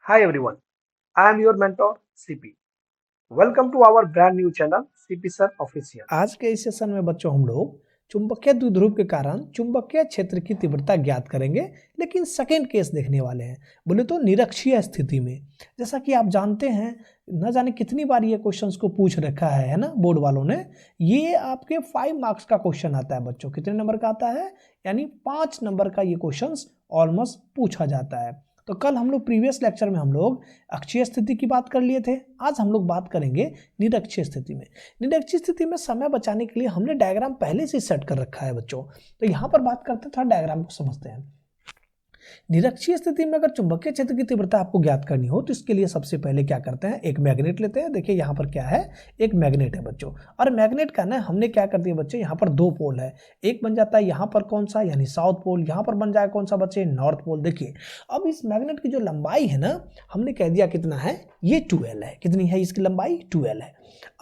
Hi everyone, I am your mentor CP. Welcome to our brand new channel CP Sir Official. आज के इस session में बच्चों हम लोग चुंबकीय द्विध्रुव के कारण चुंबकीय क्षेत्र की तीव्रता ज्ञात करेंगे, लेकिन सेकेंड केस देखने वाले हैं। बोले तो निरक्षीय स्थिति में, जैसा कि आप जानते हैं, न जाने कितनी बार ये क्वेश्चंस को पूछ रखा है ना बोर्ड वालों ने। ये आपके 5 मार्क्स का क्वेश्चन आता है बच्चों। कितने नंबर का आता है? यानी 5 नंबर का ये क्वेश्चंस ऑलमोस्ट पूछा जाता है। तो कल हम लोग प्रीवियस लेक्चर में हम लोग अक्षीय स्थिति की बात कर लिए थे। आज हम लोग बात करेंगे निरक्षीय स्थिति में। निरक्षीय स्थिति में समय बचाने के लिए हमने डायग्राम पहले से सेट कर रखा है बच्चों। तो यहां पर बात करते हैं, थोड़ा डायग्राम को समझते हैं। निरक्षीय स्थिति में अगर चुंबकीय क्षेत्र की तीव्रता आपको ज्ञात करनी हो तो इसके लिए सबसे पहले क्या करते हैं, एक मैग्नेट लेते हैं। देखिए यहाँ पर क्या है, एक मैग्नेट है बच्चों। और मैग्नेट का ना हमने क्या कर दिया बच्चे, यहाँ पर 2 पोल है। एक बन जाता है यहाँ पर कौन सा, यानी साउथ पोल। यहाँ पर बन जाएगा कौन सा बच्चे, नॉर्थ पोल। देखिए अब इस मैग्नेट की जो लंबाई है ना, हमने कह दिया कितना है, ये 2L है। कितनी है इसकी लंबाई, 2L है।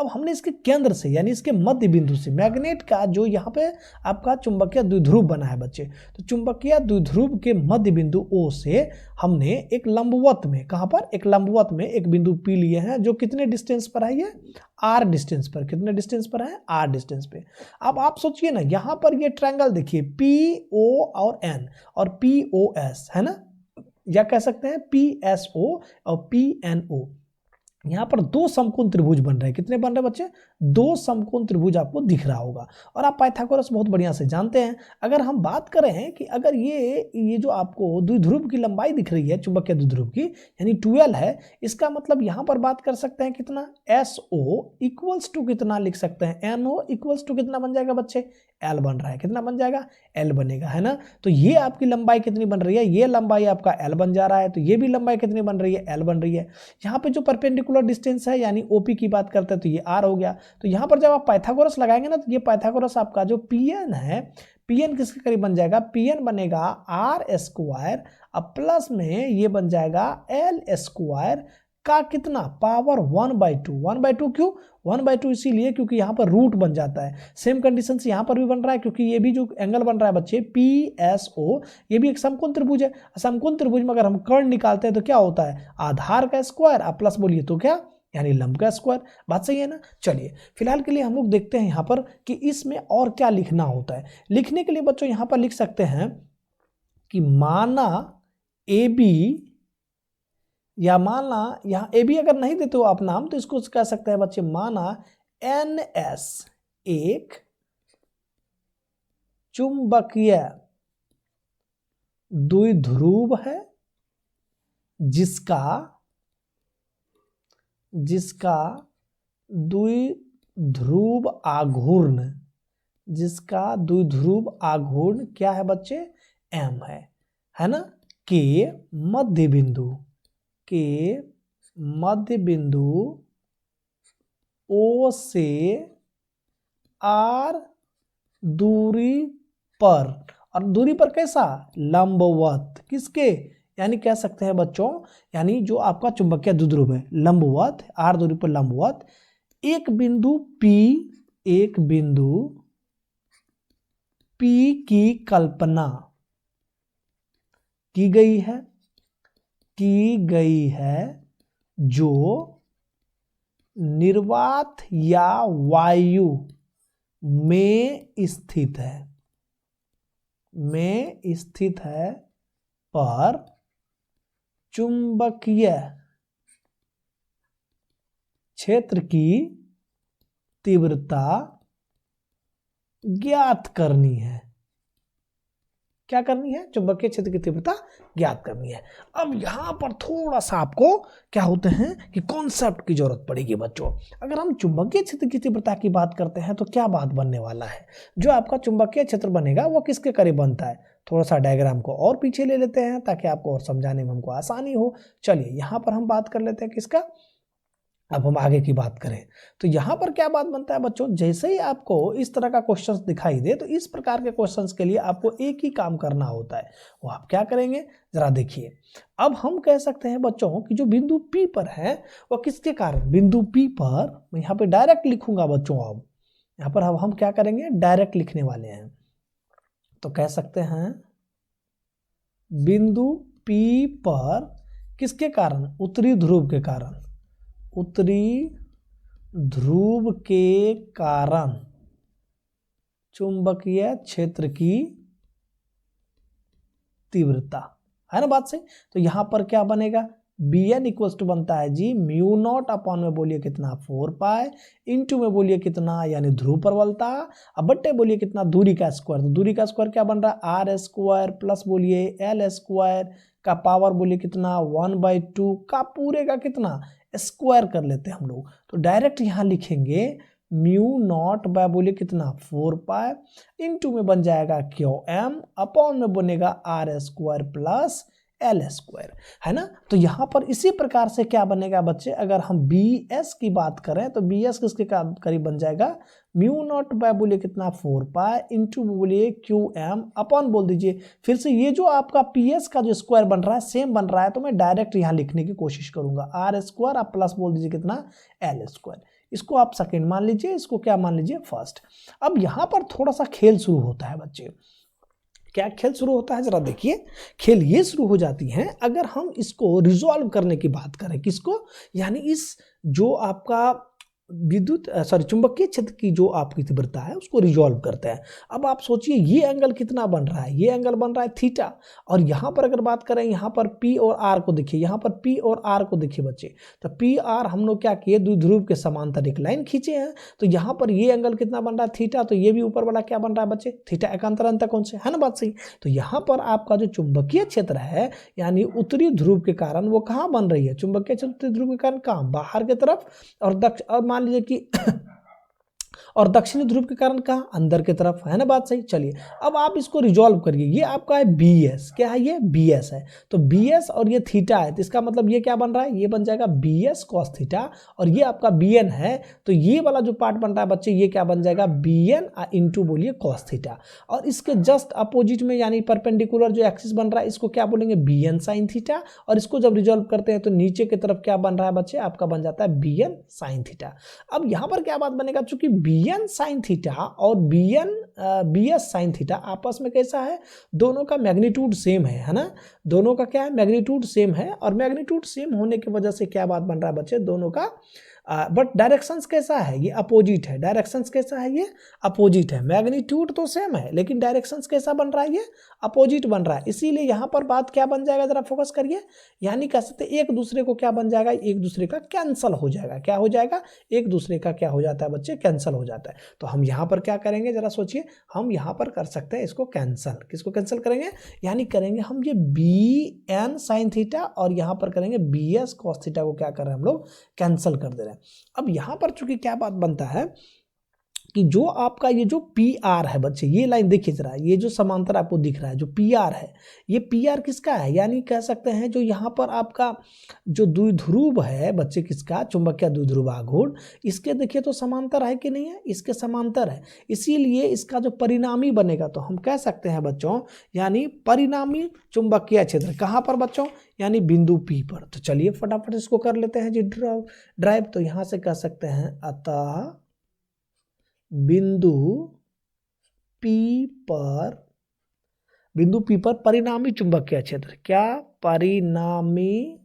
अब हमने इसके केंद्र से यानी इसके मध्य बिंदु से मैग्नेट का जो यहाँ पे आपका चुंबकीय द्विध्रुव बना है बच्चे, तो चुंबकीय द्विध्रुव के मध्य बिंदु O से हमने एक लंबवत में, कहां पर, एक लंबवत में एक बिंदु P लिए हैं, जो कितने डिस्टेंस पर है, ये R डिस्टेंस पर। कितने डिस्टेंस पर है, R डिस्टेंस पे। अब आप सोचिए ना, यहां पर ये ट्रायंगल देखिए, PO और N और POS है ना, या कह सकते हैं PSO और PNO। यहां पर 2 समकोण त्रिभुज बन रहे हैं। कितने बन रहे हैं बच्चे, 2 समकोण त्रिभुज आपको दिख रहा होगा। और आप पाइथागोरस बहुत बढ़िया से जानते हैं। अगर हम बात करें कि अगर ये जो आपको द्विध्रुव की लंबाई दिख रही है चुंबकीय द्विध्रुव की, यानी 12 है, इसका मतलब यहां पर बात कर सकते हैं कितना, SO इक्वल्स टू कितना लिख सकते हैं, NO इक्वल्स टू कितना बन जाएगा बच्चे, L बन रहा है। कितना बन जाएगा, L बनेगा, है ना। तो ये आपकी लंबाई कितनी बन रही है, ये लंबाई आपका L बन जा रहा है। तो ये भी लंबाई कितनी बन रही है, L बन रही है। यहाँ पे जो परपेंडिकुलर डिस्टेंस है यानी OP की बात करते हैं तो ये R हो गया। तो यहाँ पर जब आप पाइथागोरस लगाएंगे ना, तो ये पाइथागोरस आपका जो PN है, PN किसके करीब बन जाएगा, PN बनेगा R² अब प्लस में ये बन जाएगा L² का कितना, पावर 1/2। 1/2 क्यों, 1/2 इसीलिए क्योंकि यहाँ पर रूट बन जाता है। सेम कंडीशन से यहाँ पर भी बन रहा है, क्योंकि ये भी जो एंगल बन रहा है बच्चे PSO, ये भी एक समकोण त्रिभुज है। समकोण त्रिभुज में अगर हम कर्ण निकालते हैं तो क्या होता है, आधार का स्क्वायर आप प्लस बोलिए तो क्या, यानी लंब का स्क्वायर। बात सही है ना। चलिए फिलहाल के लिए हम लोग देखते हैं यहाँ पर कि इसमें और क्या लिखना होता है। लिखने के लिए बच्चों यहाँ पर लिख सकते हैं कि माना AB, या माना यहाँ AB अगर नहीं देते हो आप नाम, तो इसको कह सकते हैं बच्चे, माना NS एक चुंबकीय द्विध्रुव है जिसका द्विध्रुव आघूर्ण, क्या है बच्चे, M है ना, के मध्य बिंदु O से R दूरी पर, और दूरी पर कैसा, लंबवत। किसके, यानी कह सकते हैं बच्चों, यानी जो आपका चुंबकीय द्विध्रुव है लंबवत, R दूरी पर लंबवत, एक बिंदु P की कल्पना की गई है जो निर्वात या वायु में स्थित है पर चुंबकीय क्षेत्र की तीव्रता ज्ञात करनी है। क्या करनी है, चुंबकीय क्षेत्र की तीव्रता ज्ञात करनी है। अब यहां पर थोड़ा सा आपको क्या होते हैं कि कॉन्सेप्ट की जरूरत पड़ेगी बच्चों। अगर हम चुंबकीय क्षेत्र की तीव्रता की बात करते हैं तो क्या बात बनने वाला है, जो आपका चुंबकीय क्षेत्र बनेगा वो किसके करीब बनता है। थोड़ा सा डायग्राम को और पीछे ले लेते हैं ताकि आपको और समझाने में हमको आसानी हो। चलिए यहां पर हम बात कर लेते हैं किसका, अब हम आगे की बात करें तो यहां पर क्या बात बनता है बच्चों, जैसे ही आपको इस तरह का क्वेश्चंस दिखाई दे तो इस प्रकार के क्वेश्चंस के लिए आपको एक ही काम करना होता है। वो आप क्या करेंगे, जरा देखिए। अब हम कह सकते हैं बच्चों कि जो बिंदु P पर है वो किसके कारण, बिंदु P पर मैं यहाँ पे डायरेक्ट लिखूंगा बच्चों। अब यहाँ पर अब हम क्या करेंगे, डायरेक्ट लिखने वाले हैं। तो कह सकते हैं बिंदु P पर किसके कारण? उत्तरी ध्रुव के कारण। उत्तरी ध्रुव के कारण चुंबकीय क्षेत्र की तीव्रता, है ना बात सही। तो यहां पर क्या बनेगा? Bn इक्वल्स टू बनता है जी म्यू नॉट अपॉन में बोलिए कितना 4 पाई इंटू में बोलिए कितना यानी ध्रुव प्रबलता, अब बट्टे बोलिए कितना दूरी का स्क्वायर। तो दूरी का स्क्वायर क्या बन रहा है? आर स्क्वायर प्लस बोलिए एल स्क्वायर का पावर बोलिए कितना 1/2 का पूरे का कितना स्क्वायर कर लेते हैं हम लोग। तो डायरेक्ट यहाँ लिखेंगे म्यू नॉट बाय बोलिए कितना 4 पाई इंटू में बन जाएगा क्यू एम अपॉन में बनेगा R square plus L square, है ना। तो यहाँ पर इसी प्रकार से क्या बनेगा बच्चे, अगर हम बी एस की बात करें तो बी एस किसके करीब बन जाएगा? म्यू नॉट बाय बोलिए कितना 4 पाई इंटू बोलिए क्यू एम अपॉन बोल दीजिए फिर से ये जो आपका पी एस का जो स्क्वायर बन रहा है सेम बन रहा है, तो मैं डायरेक्ट यहाँ लिखने की कोशिश करूंगा आर स्क्वायर, आप प्लस बोल दीजिए कितना एल स्क्वायर। इसको आप सेकेंड मान लीजिए, इसको क्या मान लीजिए फर्स्ट। अब यहाँ पर थोड़ा सा खेल शुरू होता है बच्चे। क्या खेल शुरू होता है? जरा देखिए, खेल ये शुरू हो जाती है अगर हम इसको रिजॉल्व करने की बात करें। किसको? यानी इस जो आपका चुंबकीय क्षेत्र की जो आपकी तीव्रता है उसको रिजॉल्व करते हैं। अब आप सोचिए ये एंगल कितना बन रहा है? ये एंगल बन रहा है थीटा, और यहाँ पर अगर बात करें यहाँ पर पी और आर को देखिए, यहाँ पर पी और आर को देखिए बच्चे। तो पी आर हम लोग क्या किए? द्विध्रुव के समांतर एक लाइन खींचे हैं। तो यहाँ पर ये एंगल कितना बन रहा है? थीटा। तो ये भी ऊपर वाला क्या बन रहा है बच्चे? थीटा। एकांतर अंतर कौन से, है ना बात सही। तो यहाँ पर आपका जो चुंबकीय क्षेत्र है यानी उत्तरी ध्रुव के कारण वो कहाँ बन रही है? चुंबकीय क्षेत्र उत्तरी ध्रुव के कारण कहाँ? बाहर की तरफ। और मान लीजिए कि और दक्षिणी ध्रुव के कारण कहाँ? अंदर की तरफ, है ना बात सही। चलिए अब आप इसको रिजॉल्व करिए। ये आपका है बी एस, क्या है ये? बी एस है। तो बी एस और ये थीटा है, तो इसका मतलब ये क्या बन रहा है? ये बन जाएगा बी एस कॉस थीटा, और ये आपका बी एन है। तो ये वाला जो पार्ट बन रहा है बच्चे, ये क्या बन जाएगा? बी एन इंटू बोलिए कॉस थीटा, और इसके जस्ट अपोजिट में यानी परपेंडिकुलर जो एक्सिस बन रहा है इसको क्या बोलेंगे? B N sine theta. और इसको जब रिजॉल्व करते हैं तो नीचे की तरफ क्या बन रहा है बच्चे? आपका बन जाता है बी एन साइन थीटा। अब यहाँ पर क्या बात बनेगा? चूंकि बी एन साइन थीटा और बी एस साइन थीटा आपस में कैसा है? दोनों का मैग्नीट्यूड सेम है ना। दोनों का क्या है? मैग्नीट्यूड सेम है, और मैग्नीट्यूड सेम होने की वजह से क्या बात बन रहा है बच्चे? दोनों का बट डायरेक्शंस कैसा है? ये अपोजिट है। डायरेक्शंस कैसा है? ये अपोजिट है। मैग्नीट्यूड तो सेम है लेकिन डायरेक्शंस कैसा बन रहा है? ये अपोजिट बन रहा है। इसीलिए यहाँ पर बात क्या बन जाएगा? जरा फोकस करिए। यानी कह सकते एक दूसरे को क्या बन जाएगा? एक दूसरे का कैंसल हो जाएगा। क्या हो जाएगा? एक दूसरे का क्या हो जाता है बच्चे? कैंसल हो जाता है। तो हम यहाँ पर क्या करेंगे? जरा सोचिए, हम यहाँ पर कर सकते हैं इसको कैंसल। किसको कैंसल करेंगे? यानी करेंगे हम ये बी एन साइन थीटा और यहाँ पर करेंगे बी एस कॉस थीटा को क्या कर रहे हैं हम लोग? कैंसल कर दे रहे हैं। अब यहां पर चूंकि क्या बात बनता है कि जो आपका ये जो पी आर है बच्चे, ये लाइन देखिए जरा, ये जो समांतर आपको दिख रहा है जो पी आर है, ये पी आर किसका है? यानी कह सकते हैं जो यहाँ पर आपका जो द्विध्रुव है बच्चे, किसका? चुंबकीय द्विध्रुव आघूर्ण। इसके देखिए तो समांतर है कि नहीं है? इसके समांतर है। इसीलिए इसका जो परिणामी बनेगा तो हम कह सकते हैं बच्चों, यानी परिणामी चुंबकीय क्षेत्र कहाँ पर बच्चों? यानी बिंदु पी पर। तो चलिए फटाफट इसको कर लेते हैं जी ड्राइव। तो यहां से कह सकते हैं अतः बिंदु P पर परिणामी चुंबकीय क्षेत्र, क्या? परिणामी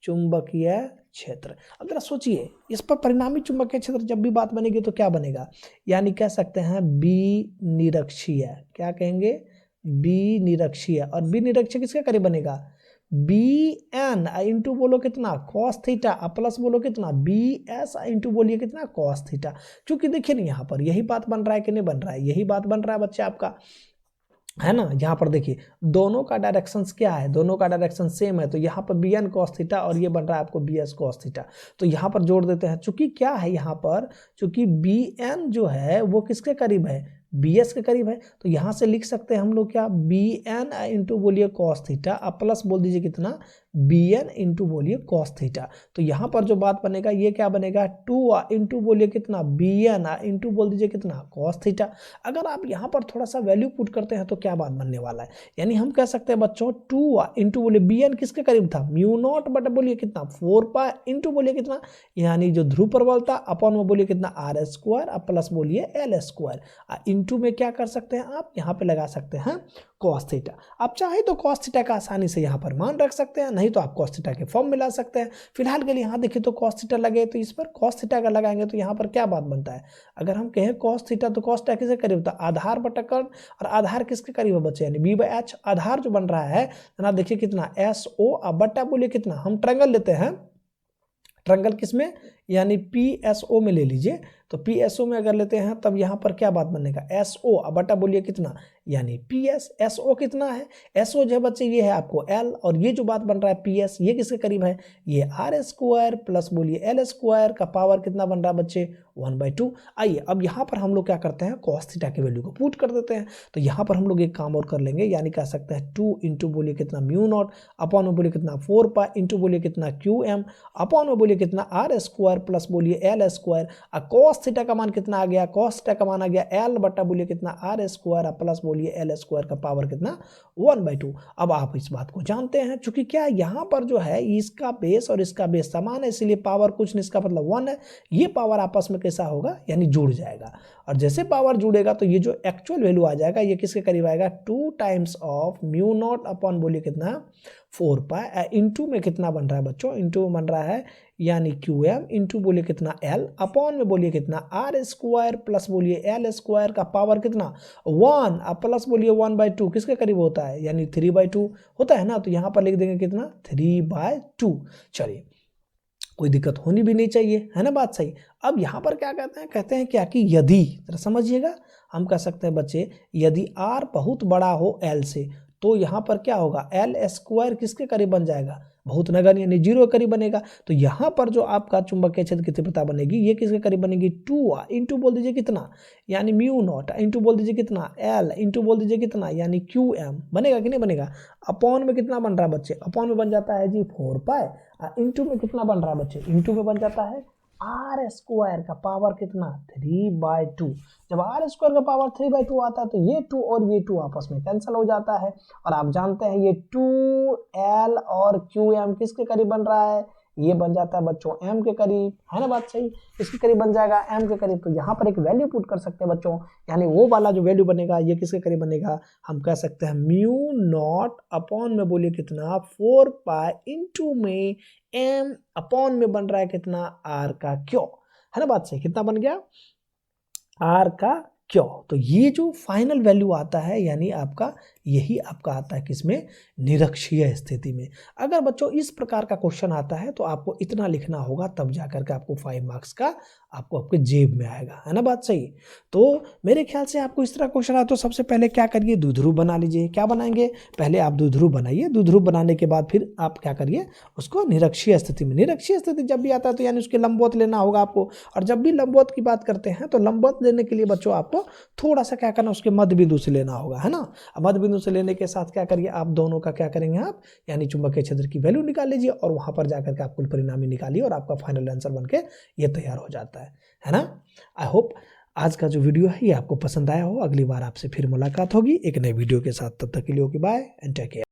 चुंबकीय क्षेत्र। अब जरा सोचिए, इस पर परिणामी चुंबकीय क्षेत्र जब भी बात बनेगी तो क्या बनेगा? यानी कह सकते हैं बी निरक्षीय। क्या कहेंगे? बी निरक्षीय। और बी निरक्षीय किसके करीब बनेगा? बी एन इंटू बोलो कितना? कॉस थीटा, प्लस बोलो कितना? बी एस इंटू बोलिए कितना? Cos theta. क्योंकि देखिए नहीं यहाँ पर यही बात बन रहा है कि नहीं बन रहा है? यही बात बन रहा है बच्चे आपका, है ना। यहाँ पर देखिए दोनों का डायरेक्शन क्या है? दोनों का डायरेक्शन सेम है। तो यहाँ पर बी एन कॉस थीटा और ये बन रहा है आपको बी एस कॉस थीटा। तो यहाँ पर जोड़ देते हैं। चूंकि क्या है यहाँ पर? चूंकि बी एन जो है वो किसके करीब है? बी एस के करीब है। तो यहाँ से लिख सकते हैं हम लोग क्या? बी एन इंटू बोलिए कॉस थीटा, प्लस बोल दीजिए कितना? बी एन इंटू बोलिए कॉस थीटा। तो यहाँ पर जो बात बनेगा ये क्या बनेगा? 2 इंटू बोलिए कितना? बी एन इंटू बोल दीजिए कितना? Cos theta. अगर आप यहाँ पर थोड़ा सा वैल्यू पुट करते हैं तो क्या बात बनने वाला है? यानी हम कह सकते हैं बच्चों 2 इंटू बोलिए बी एन किसके करीब था? म्यू नॉट बटा बोलिए कितना? 4 पाई इंटू बोलिए कितना? यानी जो ध्रुव प्रबलता अपॉन में बोलिए कितना? आर स्क्वायर प्लस बोलिए एल स्क्वायर। इंटू में क्या कर सकते हैं आप? यहाँ पे लगा सकते हैं कॉस थीटा। आप चाहे तो कॉस थीटा का आसानी से यहाँ पर मान रख सकते हैं, नहीं तो आप cos थीटा के फॉर्म में ला सकते हैं। फिलहाल के लिए यहाँ देखिए तो cos थीटा लगे तो इस पर cos थीटा का लगाएंगे तो यहाँ पर क्या बात बनता है, अगर हम कहें cos थीटा तो cos थीटा किसके करीब होता है, आधार बटा कर्ण, और आधार किसके करीब है बच्चे, यानी b/h। आधार जो बन रहा है जनाब देखिए कितना SO, अब बटा बोलिए कितना, हम ट्रायंगल लेते हैं, ट्रायंगल किसमें, यानी PSO में ले लीजिए, तो PSO में अगर लेते हैं तब यहाँ पर क्या बात बनेगा, SO, अब बटा बोलिए कितना, यानी PS। SO कितना है, SO जो है बच्चे ये है आपको L, और ये जो बात बन रहा है PS, ये किसके करीब है, ये R² प्लस बोलिए L² का पावर कितना बन रहा है बच्चे, 1/2। आइए अब यहाँ पर हम लोग क्या करते हैं, cos थीटा के वैल्यू को पुट कर देते हैं। तो यहाँ पर हम लोग एक काम और कर लेंगे, यानी कह सकते हैं 2 इंटू बोलिए कितना μ0 अपॉन में बोलिए कितना 4 पाई इंटू बोलिए कितना QM अपॉन में बोलिए कितना R² प्लस बोलिए L²। cos थीटा का मान कितना आ गया, cos थीटा का मान आ गया L बटा बोलिए कितना R² प्लस बोलिए L² का पावर कितना 1/2। अब आप इस बात को जानते हैं, चूंकि क्या यहाँ पर जो है इसका बेस और इसका बेस समान है, इसलिए पावर कुछ नहीं, इसका मतलब 1 है, ये पावर आपस में कैसा होगा, यानी जुड़ जाएगा, और जैसे पावर जुड़ेगा तो ये जो एक्चुअल वैल्यू आ जाएगा ये किसके करीब आएगा, 2 टाइम्स ऑफ μ0 अपॉन बोलिए कितना 4 पाई इंटू में कितना बन रहा है बच्चों, इंटू में बन रहा है यानी QM इंटू बोलिए कितना L अपॉन में बोलिए कितना R² प्लस बोलिए L² का पावर कितना 1, अब प्लस बोलिए 1/2 किसके करीब होता है, यानी 3/2 होता है ना, तो यहाँ पर लिख देंगे कितना 3/2। चलिए कोई दिक्कत होनी भी नहीं चाहिए, है ना बात सही। अब यहाँ पर क्या कहते हैं, कहते हैं क्या कि यदि, जरा समझिएगा, हम कह सकते हैं बच्चे यदि R बहुत बड़ा हो L से, तो यहाँ पर क्या होगा, L² किसके करीब बन जाएगा, बहुत नगण्य यानी 0 के करीब बनेगा। तो यहाँ पर जो आपका चुंबकीय क्षेत्र की तीव्रता बनेगी ये किसके करीब बनेगी, 2 इंटू बोल दीजिए कितना, यानी μ0 इंटू बोल दीजिए कितना L इंटू बोल दीजिए कितना, यानी QM बनेगा कि नहीं बनेगा। अपॉन में कितना बन रहा है बच्चे, अपॉन में बन जाता है जी 4 पाई, इंटू में कितना बन रहा है बच्चे, इंटू में बन जाता है R² का पावर कितना 3/2। जब R² का पावर 3/2 आता है तो ये 2 और ये 2 आपस में कैंसिल हो जाता है, और आप जानते हैं ये 2L और QM किसके करीब बन रहा है, ये बन जाता है बच्चों M के करीब, है ना बात सही, इसके करीब बन जाएगा M के करीब। तो यहाँ पर एक वैल्यू पुट कर सकते हैं बच्चों, यानी वो वाला जो वैल्यू बनेगा ये किसके करीब बनेगा, हम कह सकते हैं μ0 अपॉन में बोलिए कितना 4 पाई इंटू में M अपॉन में बन रहा है कितना R का क्यों, है ना बात सही, कितना बन गया R का क्यों। तो ये जो फाइनल वैल्यू आता है यानी आपका यही आपका आता है किसमें, निरक्षीय स्थिति में। अगर बच्चों इस प्रकार का क्वेश्चन आता है तो आपको इतना लिखना होगा, तब जाकर के आपको 5 मार्क्स का आपको आपके जेब में आएगा, है ना बात सही। तो मेरे ख्याल से आपको इस तरह क्वेश्चन आए तो सबसे पहले क्या करिए, द्विध्रुव बना लीजिए। क्या बनाएंगे, पहले आप द्विध्रुव बनाइए, द्विध्रुव बनाने के बाद फिर आप क्या करिए उसको निरक्षीय स्थिति में, निरक्षीय स्थिति जब भी आता है तो यानी उसके लंबवत लेना होगा आपको। और जब भी लंबवत की बात करते हैं तो लंबवत लेने के लिए बच्चों आपको थोड़ा सा क्या करना, उसके मध्य बिंदु से लेना होगा, है ना। मध्य बिंदु से लेने के साथ क्या करिए, आप दोनों का क्या करेंगे आप, यानी चुंबकीय क्षेत्र की वैल्यू निकाल लीजिए और वहां पर जाकर के आप कुल परिणामी निकालिए और आपका फाइनल आंसर बनके ये तैयार हो जाता है ना। आई होप आज का जो वीडियो है ये आपको पसंद आया हो। अगली बार आपसे फिर मुलाकात होगी एक नए वीडियो के साथ, तब तक के लिए okay bye and take care.